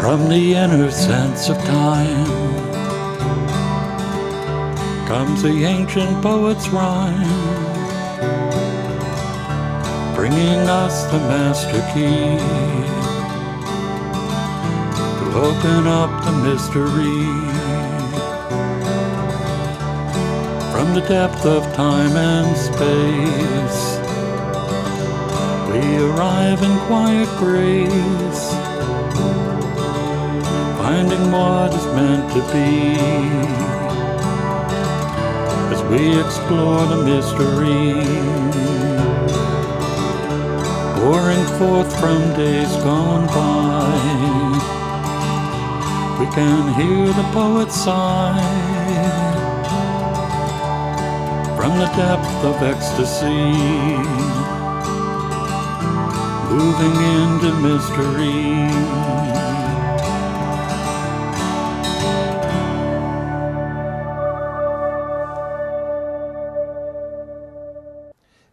From the inner sense of time comes the ancient poet's rhyme, bringing us the master key to open up the mystery. From the depth of time and space, we arrive in quiet grace, finding what is meant to be as we explore the mystery, pouring forth from days gone by. We can hear the poet sigh from the depth of ecstasy, moving into mystery.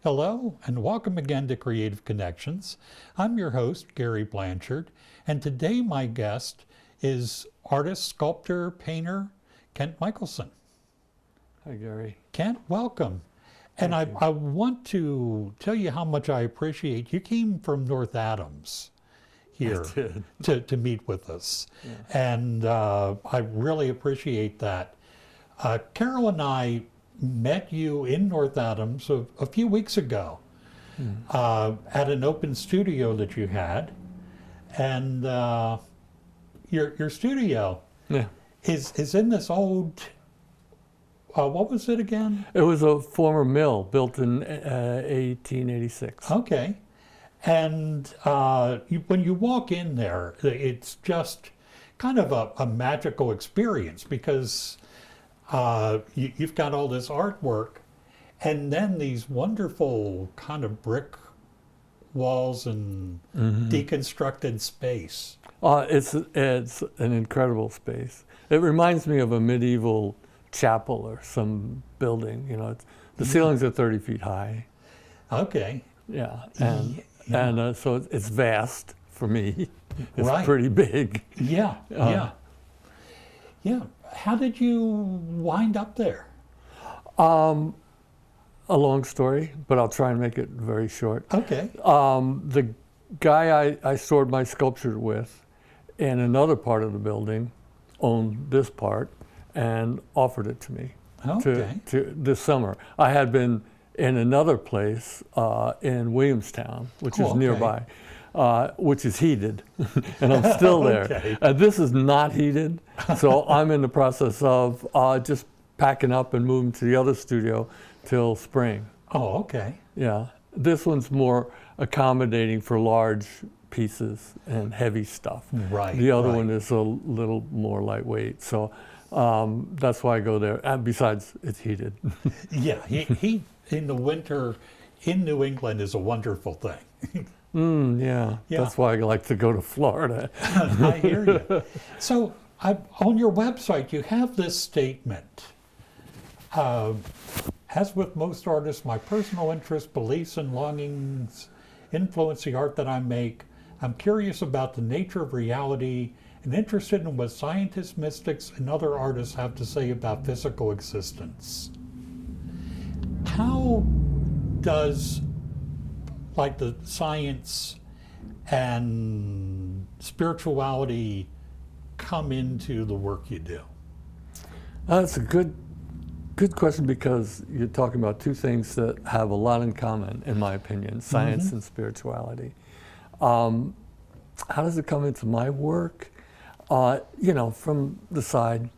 Hello, and welcome again to Creative Connections. I'm your host, Gary Blanchard, and today my guest is artist, sculptor, painter, Kent Mikalsen. Hi, Gary. Kent, welcome. And I want to tell you how much I appreciate you came from North Adams here to meet with us. Yeah. And I really appreciate that. Carol and I met you in North Adams a few weeks ago at an open studio that you had. And your studio is in this old, what was it again? It was a former mill built in 1886. Okay. And when you walk in there, it's just kind of a magical experience because you've got all this artwork and then these wonderful kind of brick walls and deconstructed space. It's an incredible space. It reminds me of a medieval chapel or some building. You know, the ceilings are 30 feet high. Okay. Yeah, and so it's vast for me. It's right. pretty big. Yeah. How did you wind up there? A long story, but I'll try and make it very short. Okay. The guy I stored my sculpture with in another part of the building owned this part and offered it to me to this summer. I had been in another place in Williamstown, which is nearby, which is heated, and I'm still there. Okay. This is not heated, so I'm in the process of just packing up and moving to the other studio till spring. Oh, okay. Yeah, this one's more accommodating for large pieces and heavy stuff. Right. The other one is a little more lightweight, so that's why I go there. And besides, it's heated. Yeah, heat in the winter in New England is a wonderful thing. Yeah, that's why I like to go to Florida. I hear you. So on your website, you have this statement. As with most artists, my personal interests, beliefs, and longings influence the art that I make. I'm curious about the nature of reality and interested in what scientists, mystics, and other artists have to say about physical existence. How does the science and spirituality come into the work you do? That's a good question because you're talking about two things that have a lot in common, in my opinion, science and spirituality. How does it come into my work? From the side,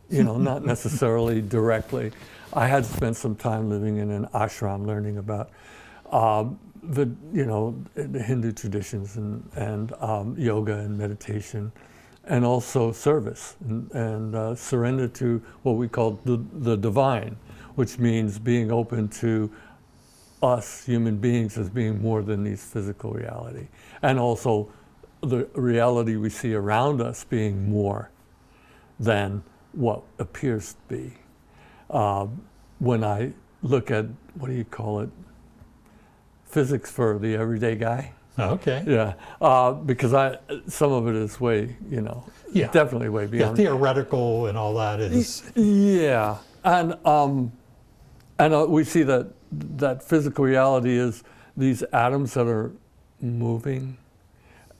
not necessarily directly. I had spent some time living in an ashram learning about the Hindu traditions and yoga and meditation, and also service and surrender to what we call the divine, which means being open to us human beings as being more than these physical reality, and also the reality we see around us being more than what appears to be. When I look at, what do you call it, physics for the everyday guy, Okay. Yeah, because some of it is way, Yeah. definitely way Yeah, beyond. theoretical and all that is. Yeah, and we see that physical reality is these atoms that are moving,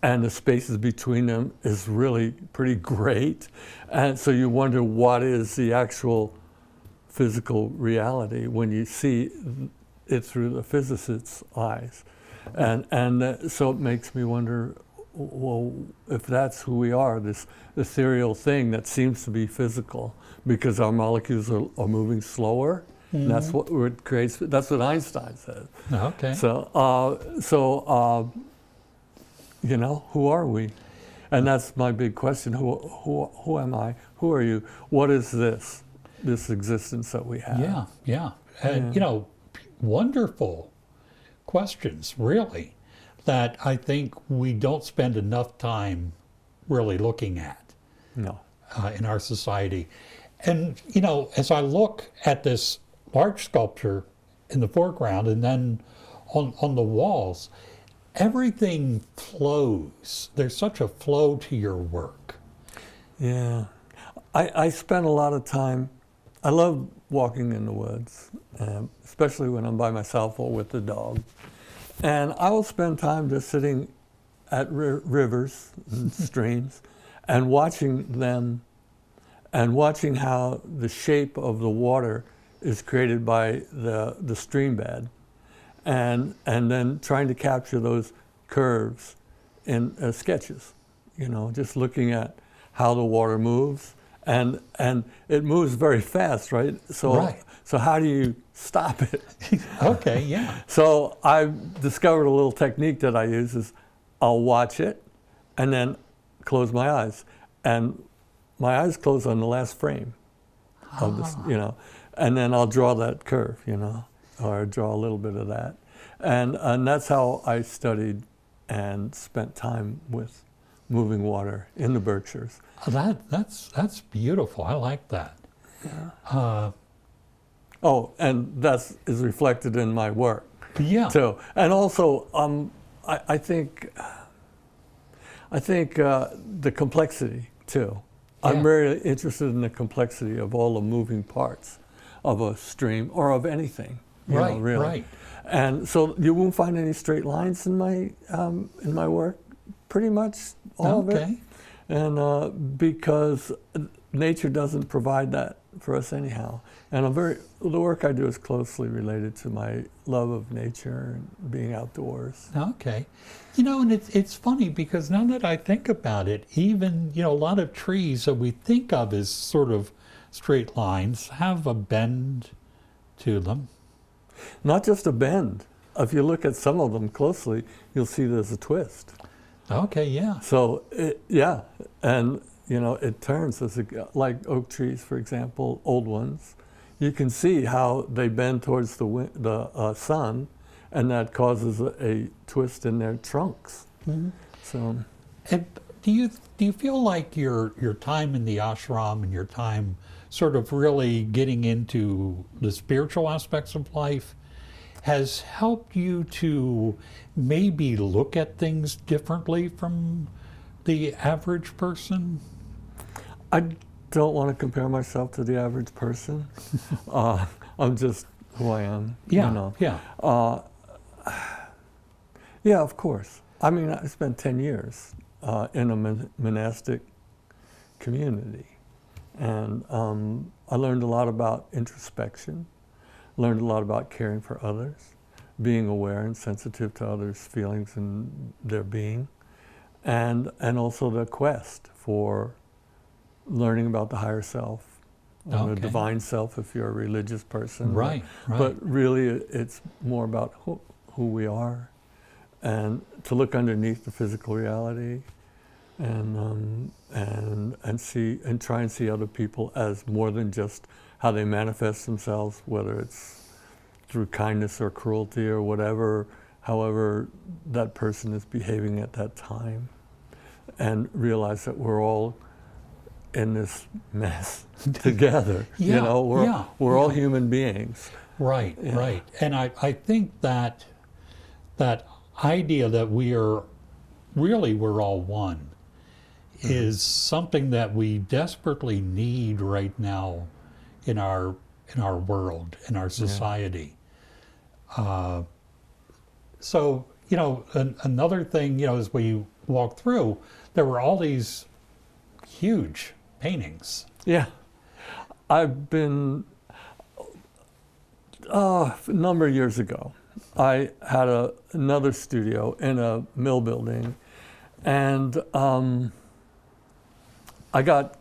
and the spaces between them is really pretty great, and so you wonder what is the actual physical reality when you see it through the physicist's eyes, and so it makes me wonder, well, if that's who we are, this ethereal thing that seems to be physical, because our molecules are moving slower. And that's what it creates. That's what Einstein said. Okay. So, who are we? And that's my big question. Who am I? Who are you? What is this existence that we have? Yeah. And, wonderful questions, really, that I think we don't spend enough time really looking at No. In our society. And, as I look at this large sculpture in the foreground and then on the walls, everything flows. There's such a flow to your work. Yeah. I spend a lot of time, I love walking in the woods, especially when I'm by myself or with the dog. And I will spend time just sitting at rivers and streams and watching them, and watching how the shape of the water is created by the stream bed, and then trying to capture those curves in sketches, just looking at how the water moves, and it moves very fast, right? So how do you stop it? Okay, yeah. So I've discovered a little technique that I use is I'll watch it and then close my eyes, and my eyes close on the last frame of this, and then I'll draw that curve, or draw a little bit of that. And that's how I studied and spent time with moving water in the Berkshires. That's beautiful. I like that. Yeah. And that is reflected in my work. Yeah. Too. And also, I think the complexity too. Yeah. I'm very interested in the complexity of all the moving parts of a stream or of anything. Really. Right. And so you won't find any straight lines in my work. Pretty much all of it. And because nature doesn't provide that for us anyhow. And the work I do is closely related to my love of nature and being outdoors. Okay. And it's funny because now that I think about it, even, a lot of trees that we think of as sort of straight lines have a bend to them. Not just a bend. If you look at some of them closely, you'll see there's a twist. Okay, yeah. So, and it turns, like oak trees, for example, old ones. You can see how they bend towards the sun, and that causes a twist in their trunks. Mm-hmm. So, and do you feel like your time in the ashram and your time sort of really getting into the spiritual aspects of life has helped you to maybe look at things differently from the average person? I don't want to compare myself to the average person. I'm just who I am. Yeah, yeah. Yeah, of course. I mean, I spent 10 years in a monastic community. And I learned a lot about introspection, learned a lot about caring for others, being aware and sensitive to others' feelings and their being, and also the quest for learning about the higher self, or the divine self if you're a religious person. Right. But really it's more about who we are, and to look underneath the physical reality, and see and try and see other people as more than just how they manifest themselves, whether it's through kindness or cruelty or whatever, however that person is behaving at that time, and realize that we're all in this mess together. We're all human beings. Right. And I think that idea that we're all one is something that we desperately need right now in our world, in our society. So, another thing, as we walked through, there were all these huge paintings. Yeah. I've been, a number of years ago, I had another studio in a mill building, and I got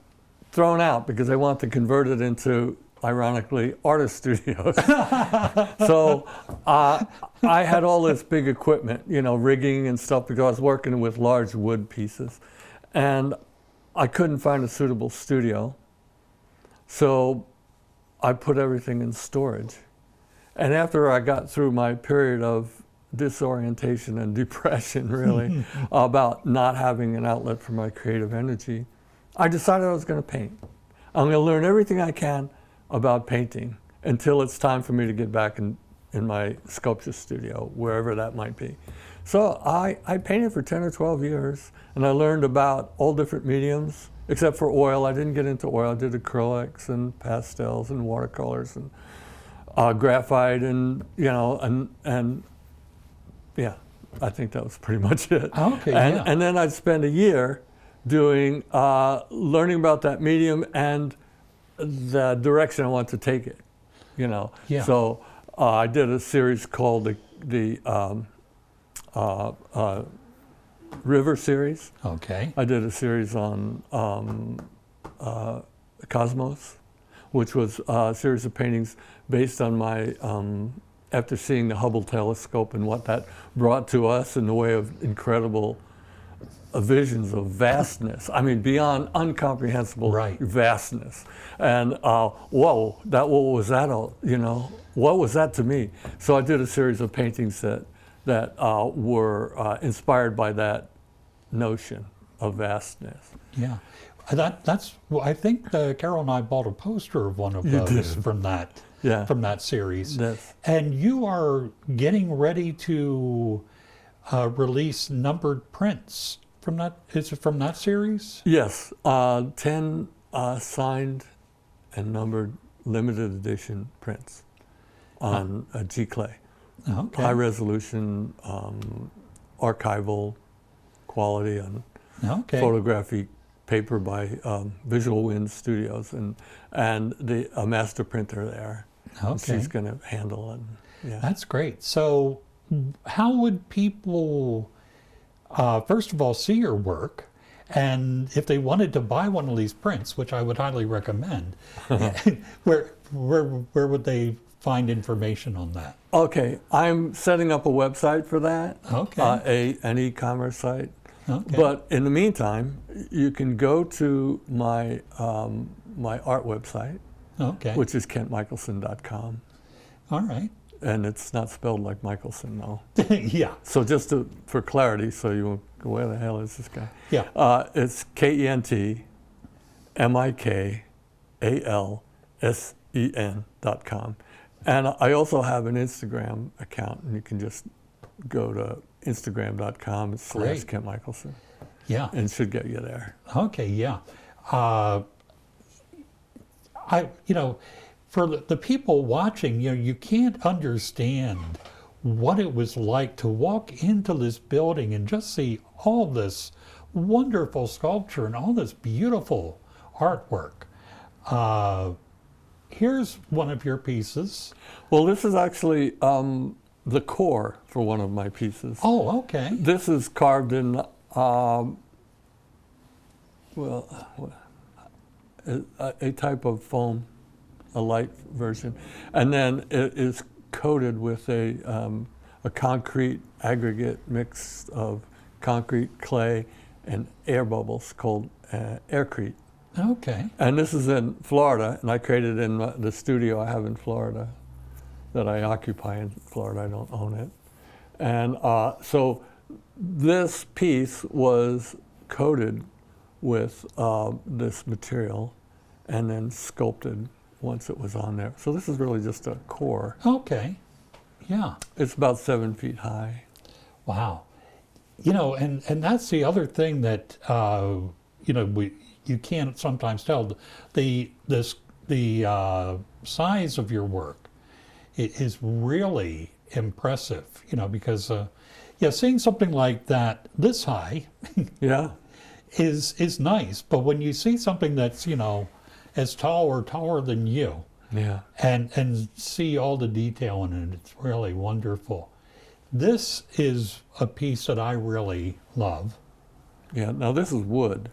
thrown out because they wanted to convert it into, ironically, artist studios. So I had all this big equipment, rigging and stuff, because I was working with large wood pieces. And I couldn't find a suitable studio. So I put everything in storage. And after I got through my period of disorientation and depression, really, about not having an outlet for my creative energy, I decided I was going to paint. I'm going to learn everything I can about painting until it's time for me to get back in my sculpture studio, wherever that might be. So I painted for 10 or 12 years, and I learned about all different mediums, except for oil. I didn't get into oil. I did acrylics and pastels and watercolors and graphite and yeah, I think that was pretty much it. Okay, and then I'd spend a year doing, learning about that medium and the direction I want to take it, Yeah. So I did a series called the River series. Okay. I did a series on Cosmos, which was a series of paintings based on my, after seeing the Hubble telescope and what that brought to us in the way of incredible visions of vastness. I mean, beyond incomprehensible vastness. And whoa, what was that? What was that to me? So I did a series of paintings that were inspired by that notion of vastness. Yeah, that's. I think Carol and I bought a poster of one of those from that. Yeah. From that series. Yes. And you are getting ready to release numbered prints from that. Is it from that series? Yes, 10 signed and numbered limited edition prints on G-clay. Okay. High resolution, archival quality on photographic paper by Visual Wind Studios, and a master printer there. Okay. She's going to handle it. Yeah. That's great. So how would people, first of all, see your work? And if they wanted to buy one of these prints, which I would highly recommend, where would they find information on that? Okay, I'm setting up a website for that. Okay. An e-commerce site. Okay. But in the meantime, you can go to my my art website, which is kentmikalsen.com. All right. And it's not spelled like Mikalsen, though. Yeah. So just for clarity, so you won't go, where the hell is this guy? Yeah. It's KentMikalsen.com. And I also have an Instagram account, and you can just go to Instagram.com/Kent Mikalsen. Yeah. And it should get you there. Okay, yeah. For the people watching, you can't understand what it was like to walk into this building and just see all this wonderful sculpture and all this beautiful artwork. Here's one of your pieces. Well, this is actually the core for one of my pieces. Oh, okay. This is carved in, a type of foam, a light version, and then it is coated with a concrete aggregate mix of concrete, clay, and air bubbles called aircrete. Okay. And this is in Florida, and I created it in the studio I have in Florida that I occupy in Florida. I don't own it. And so this piece was coated with this material and then sculpted once it was on there. So this is really just a core. Okay. Yeah. It's about 7 feet high. Wow. You know, and that's the other thing that you know, you can't sometimes tell. The size of your work is really impressive. You know, because yeah, seeing something like that this high Yeah. is nice, but when you see something that's, you know, as tall or taller than you, Yeah. and see all the detail in it, it's really wonderful. This is a piece that I really love. Yeah. Now this is wood,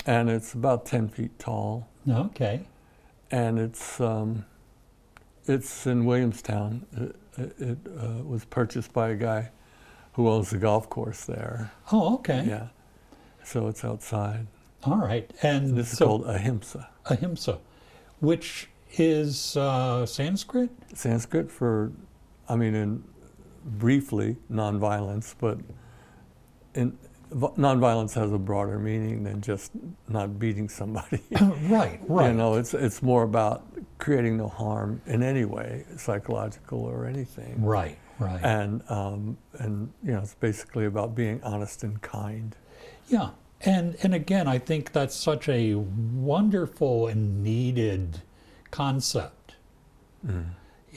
and it's about 10 feet tall, Okay. and it's in Williamstown. It was purchased by a guy who owns the golf course there. Oh, okay. Yeah. So it's outside. All right. And This is so called Ahimsa. Ahimsa, which is Sanskrit? Sanskrit for, I mean, briefly, nonviolence, but nonviolence has a broader meaning than just not beating somebody. Right, right. You know, it's more about creating no harm in any way, psychological or anything. Right, right. And you know, it's basically about being honest and kind. Yeah. And again, I think that's such a wonderful and needed concept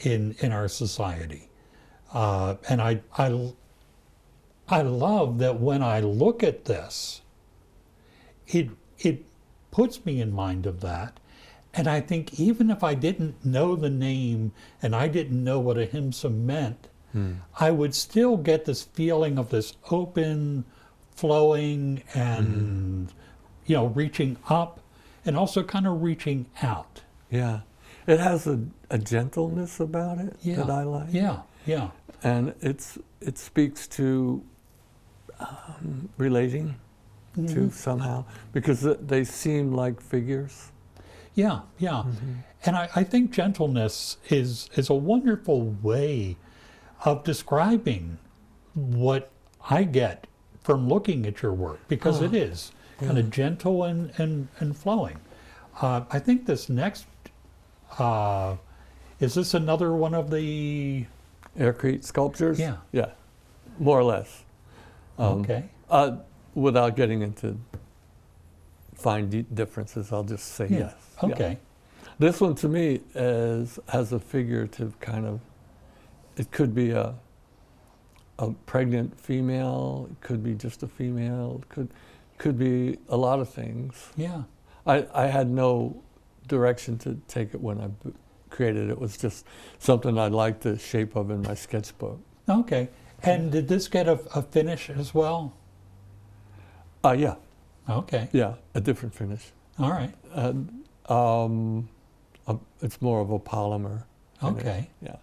in our society. And I love that when I look at this, it puts me in mind of that. And I think even if I didn't know the name and I didn't know what Ahimsa meant, I would still get this feeling of this open, flowing, and you know, reaching up, and also kind of reaching out. Yeah, it has a gentleness about it that I like. Yeah, yeah. And it speaks to relating to somehow, because they seem like figures. Yeah, yeah. And I think gentleness is a wonderful way of describing what I get from looking at your work, because it is kind of gentle and flowing. I think this next, is this another one of the... Aircrete sculptures? Yeah. Yeah, more or less. Okay. Without getting into fine differences, I'll just say yes. Okay. Yeah. This one to me has a figurative kind of, it could be a pregnant female, it could be just a female, it could be a lot of things. Yeah. I had no direction to take it when I created it. It was just something I liked the shape of in my sketchbook. Okay. And did this get a finish as well? Yeah. Okay. Yeah, a different finish. All right. It's more of a polymer finish. Okay. Yeah.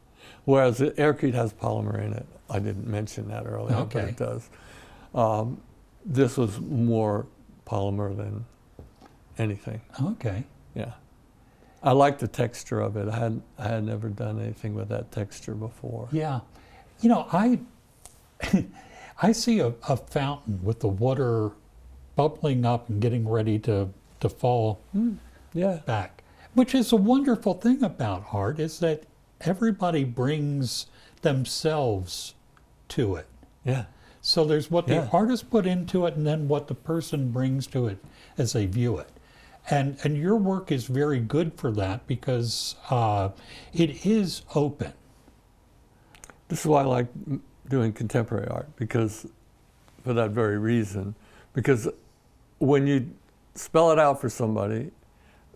Whereas the Aircrete has polymer in it. I didn't mention that earlier, Okay. but it does. This was more polymer than anything. Okay. Yeah. I like the texture of it. I had never done anything with that texture before. Yeah. You know, I see a fountain with the water bubbling up and getting ready to fall Yeah. back, which is a wonderful thing about art, is that everybody brings themselves to it. Yeah. So there's what the Yeah. artist put into it, and then what the person brings to it as they view it. And your work is very good for that, because it is open. This is why I like doing contemporary art, because for that very reason. Because when you spell it out for somebody,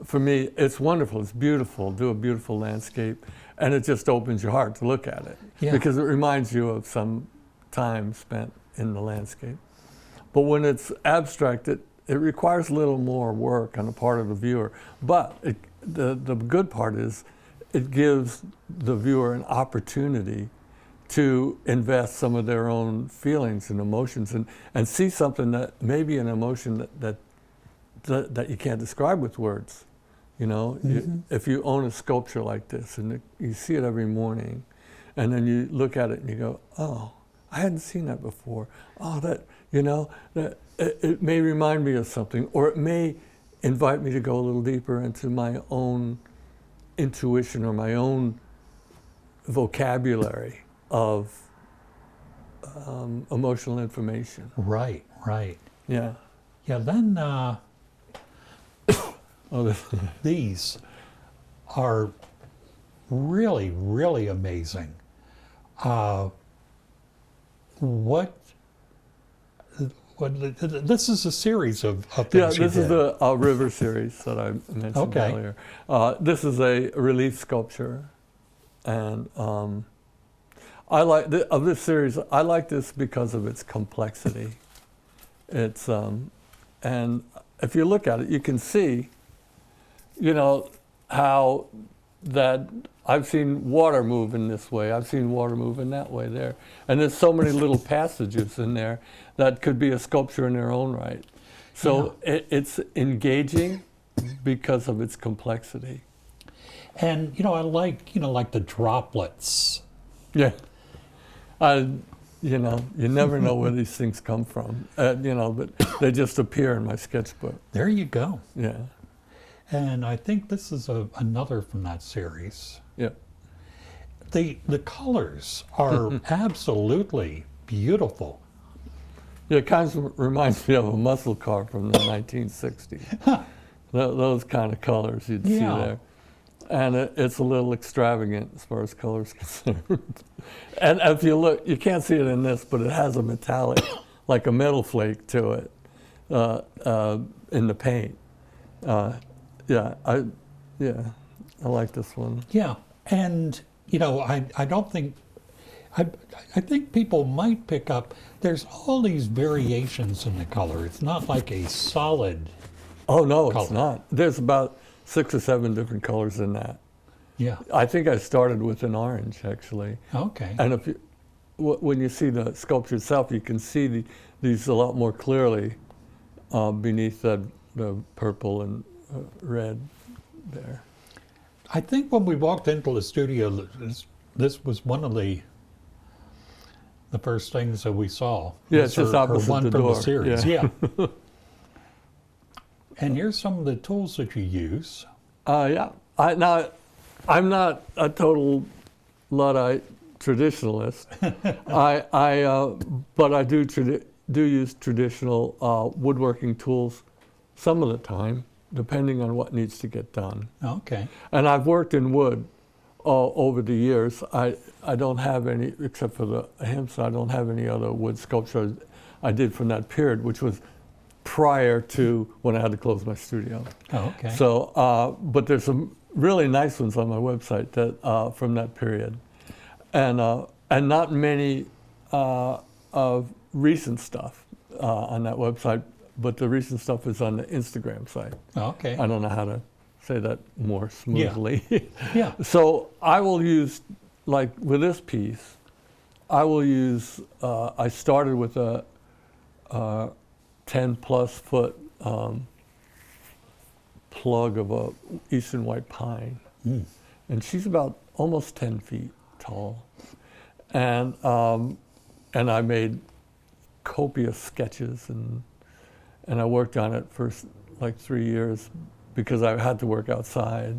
for me, it's wonderful, it's beautiful, do a beautiful landscape, and it just opens your heart to look at it. Yeah. Because it reminds you of some time spent in the landscape. But when it's abstract, it requires a little more work on the part of the viewer. But the good part is it gives the viewer an opportunity to invest some of their own feelings and emotions and see something that maybe an emotion that you can't describe with words. You know, if you own a sculpture like this and you see it every morning, and then you look at it and you go, oh, I hadn't seen that before. Oh, that, you know, that it may remind me of something, or it may invite me to go a little deeper into my own intuition or my own vocabulary of emotional information. Right, right. Yeah. Yeah, then Oh, these are really, really amazing. What this is a series of things yeah, you this is did. the river series that I mentioned Okay. earlier. This is a relief sculpture, and I like of this series. I like this because of its complexity. It's and if you look at it, you can see, you know, how that I've seen water move in this way. I've seen water move in that way there, and there's so many little passages in there that could be a sculpture in their own right. So it's engaging because of its complexity. And I like like the droplets. Yeah, you never know where these things come from. But they just appear in my sketchbook. There you go. Yeah. And I think this is another from that series. Yeah. The colors are absolutely beautiful. Yeah, it kind of reminds me of a muscle car from the 1960s. Those kind of colors you'd see there. And it's a little extravagant as far as colors concerned. And if you look, you can't see it in this, but it has a metallic, like a metal flake to it in the paint. I like this one. Yeah, and I don't think I think people might pick up. There's all these variations in the color. It's not like a solid. Oh no, color. It's not. There's about 6 or 7 different colors in that. Yeah. I think I started with an orange actually. Okay. And if you, when you see the sculpture itself, you can see these a lot more clearly beneath the purple and red there. I think when we walked into the studio, this was one of the first things that we saw. Yeah, it's just opposite one the from door. the series. Yeah. And here's some of the tools that you use. Yeah. I'm not a total Luddite traditionalist. But I do use traditional woodworking tools some of the time, depending on what needs to get done. Okay. And I've worked in wood over the years. I don't have any, except for the Ahimsa, I don't have any other wood sculpture I did from that period, which was prior to when I had to close my studio. Oh, okay. So, but there's some really nice ones on my website that from that period, and not many of recent stuff on that website. But the recent stuff is on the Instagram site. Okay. I don't know how to say that more smoothly. Yeah. So I will use, like with this piece, I will use. I started with a 10+ foot plug of a eastern white pine, and she's about almost 10 feet tall, and I made copious sketches and I worked on it for like 3 years because I had to work outside,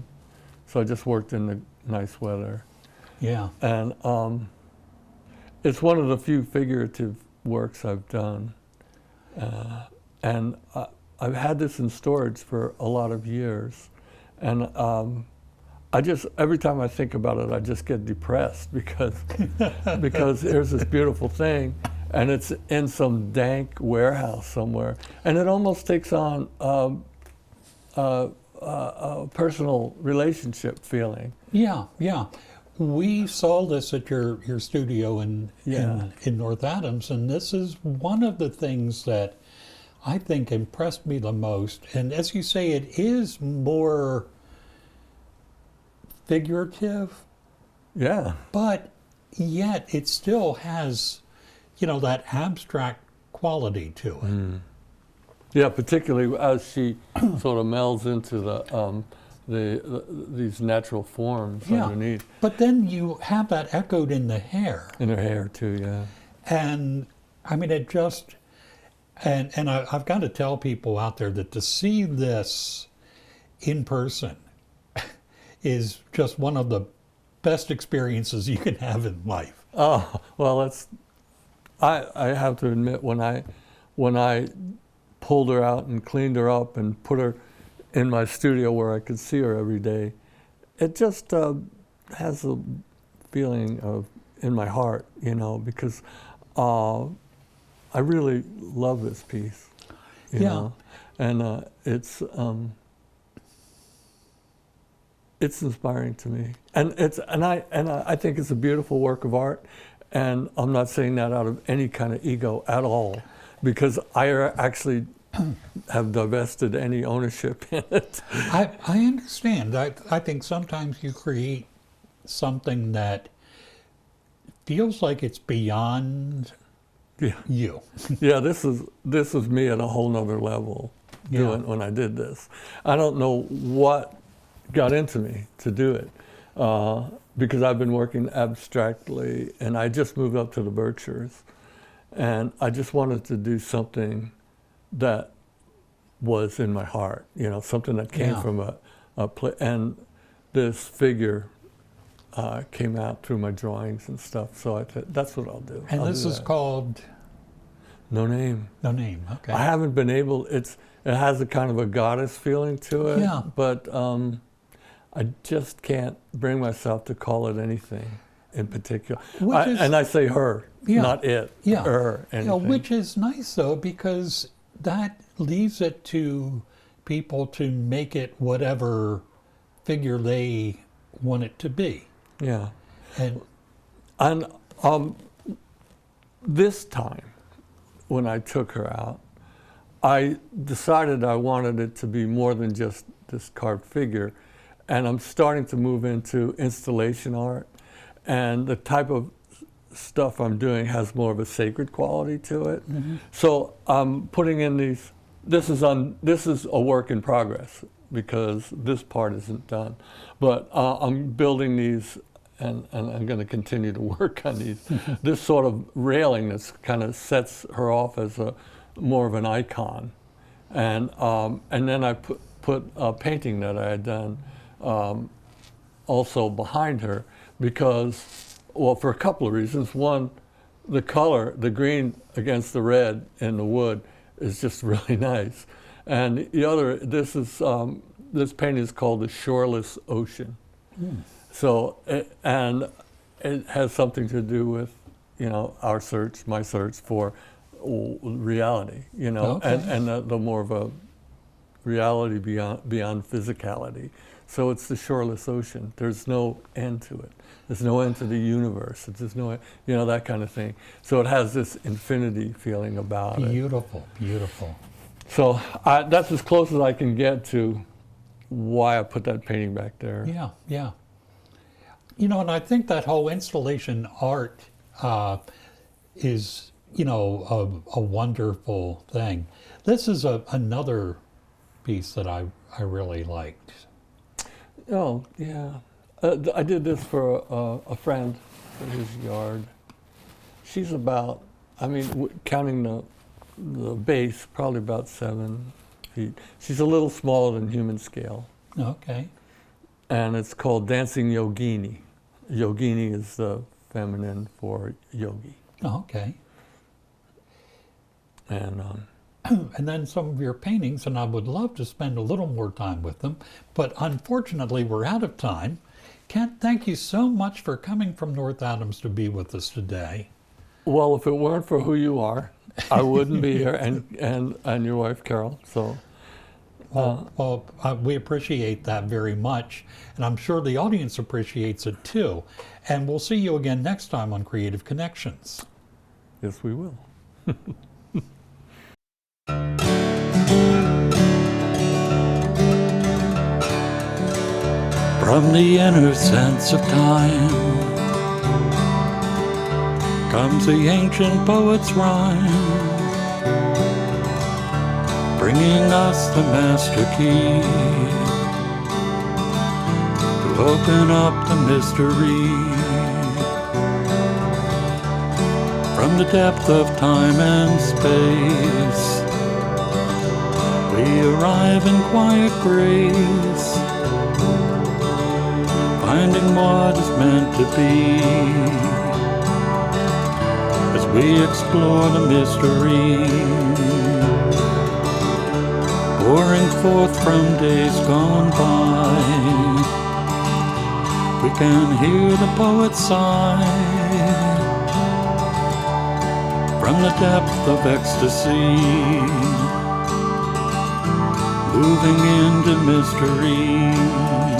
so I just worked in the nice weather. Yeah. And it's one of the few figurative works I've done. And I've had this in storage for a lot of years. And every time I think about it, I just get depressed because here's this beautiful thing and it's in some dank warehouse somewhere. And it almost takes on a personal relationship feeling. Yeah, yeah. We saw this at your studio in North Adams, and this is one of the things that I think impressed me the most. And as you say, it is more figurative. Yeah. But yet it still has, that abstract quality to it. Mm. Yeah, particularly as she sort of melds into these natural forms underneath. But then you have that echoed in the hair. In her hair too, yeah. And I mean, it just, and I've got to tell people out there that to see this in person is just one of the best experiences you can have in life. Oh, well, I have to admit, when I pulled her out and cleaned her up and put her in my studio where I could see her every day, it just has a feeling of in my heart, you know, because I really love this piece, you know, and it's inspiring to me, and I think it's a beautiful work of art, and I'm not saying that out of any kind of ego at all, because I actually have divested any ownership in it. I understand. I think sometimes you create something that feels like it's beyond you. Yeah, this is me at a whole nother level doing when I did this. I don't know what got into me to do it, because I've been working abstractly, and I just moved up to the Berkshires, and I just wanted to do something that was in my heart, you know, something that came from a play, and this figure came out through my drawings and stuff, so I thought, that's what I'll do. And this is called? No Name. No Name, okay. I haven't been able, it has a kind of a goddess feeling to it, but I just can't bring myself to call it anything in particular. And I say her, not it, her, anything. Which is nice, though, because that leaves it to people to make it whatever figure they want it to be. Yeah. And this time, when I took her out, I decided I wanted it to be more than just this carved figure, and I'm starting to move into installation art, and the type of stuff I'm doing has more of a sacred quality to it. Mm-hmm. So I'm putting in these. This is a work in progress because this part isn't done, but I'm building these, and I'm going to continue to work on these. This sort of railing that kind of sets her off as more of an icon, and then I put a painting that I had done also behind her, because, well, for a couple of reasons. One, the color, the green against the red in the wood, is just really nice. And the other, this painting is called The Shoreless Ocean. Mm. So, and it has something to do with, you know, our search, my search for reality, you know, and the more of a reality beyond physicality. So it's the shoreless ocean. There's no end to it. There's no end to the universe. There's no, you know, that kind of thing. So it has this infinity feeling about it. Beautiful, beautiful. So that's as close as I can get to why I put that painting back there. Yeah, yeah. You know, and I think that whole installation art is, you know, a wonderful thing. This is another piece that I really liked. Oh, yeah. I did this for a friend for his yard. She's about, I mean, counting the base, probably about 7 feet. She's a little smaller than human scale. Okay. And it's called Dancing Yogini. Yogini is the feminine for yogi. Okay. And and then some of your paintings, and I would love to spend a little more time with them, but unfortunately we're out of time. Kent, thank you so much for coming from North Adams to be with us today. Well, if it weren't for who you are, I wouldn't be here, and your wife, Carol. So, we appreciate that very much, and I'm sure the audience appreciates it too. And we'll see you again next time on Creative Connections. Yes, we will. From the inner sense of time comes the ancient poet's rhyme, bringing us the master key to open up the mystery. From the depth of time and space, we arrive in quiet grace, finding what is meant to be, as we explore the mystery, pouring forth from days gone by. We can hear the poet sigh from the depth of ecstasy, moving into mystery.